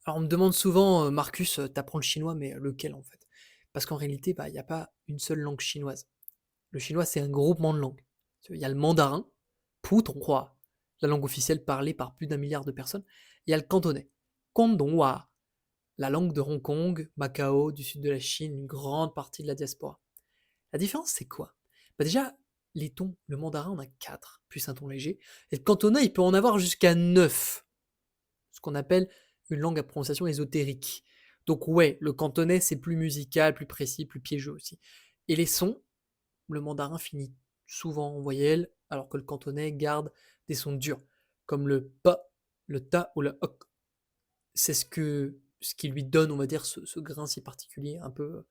Alors on me demande souvent: «Marcus, tu le chinois, mais lequel en fait?» Parce qu'en réalité, bah, il y a pas une seule langue chinoise. Le chinois, c'est un groupement de langues. Il y a le mandarin, putonghua, la langue officielle parlée par plus d'1 milliard de personnes. Il y a le cantonais, guangdonghua, la langue de Hong Kong, Macao, du sud de la Chine, une grande partie de la diaspora. La différence, c'est quoi? Bah, déjà, les tons, le mandarin en a 4, plus un ton léger, et le cantonais, il peut en avoir jusqu'à 9, ce qu'on appelle une langue à prononciation ésotérique. Donc ouais, le cantonais, c'est plus musical, plus précis, plus piégeux aussi. Et les sons, le mandarin finit souvent en voyelle, alors que le cantonais garde des sons durs, comme le pa, le ta ou le ok. C'est ce qui lui donne, on va dire, ce grain si particulier, un peu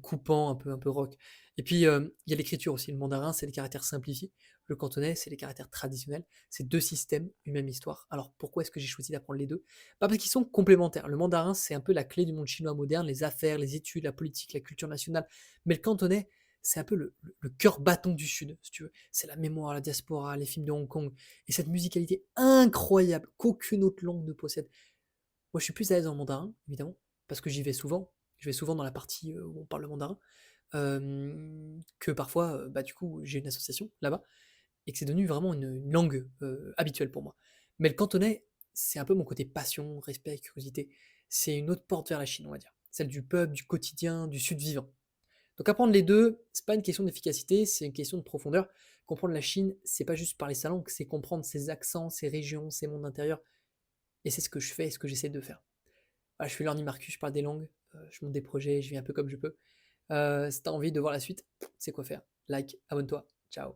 coupant, un peu rock. Et puis, il y a l'écriture aussi. Le mandarin, c'est les caractères simplifiés. Le cantonais, c'est les caractères traditionnels. C'est 2 systèmes, une même histoire. Alors, pourquoi est-ce que j'ai choisi d'apprendre les 2? Bah, parce qu'ils sont complémentaires. Le mandarin, c'est un peu la clé du monde chinois moderne, les affaires, les études, la politique, la culture nationale. Mais le cantonais, c'est un peu le cœur battant du Sud, si tu veux. C'est la mémoire, la diaspora, les films de Hong Kong et cette musicalité incroyable qu'aucune autre langue ne possède. Moi, je suis plus à l'aise en mandarin, évidemment, parce que j'y vais souvent. Je vais souvent dans la partie où on parle le mandarin, que parfois, bah, du coup, j'ai une association là-bas, et que c'est devenu vraiment une langue habituelle pour moi. Mais le cantonais, c'est un peu mon côté passion, respect, curiosité. C'est une autre porte vers la Chine, on va dire. Celle du peuple, du quotidien, du sud vivant. Donc apprendre les deux, c'est pas une question d'efficacité, c'est une question de profondeur. Comprendre la Chine, c'est pas juste parler sa langue, c'est comprendre ses accents, ses régions, ses mondes intérieurs. Et c'est ce que je fais et ce que j'essaie de faire. Ah, je suis Learning Marcus, je parle des langues, je monte des projets, je vis un peu comme je peux. Si t'as envie de voir la suite, c'est quoi faire. Like, abonne-toi, ciao.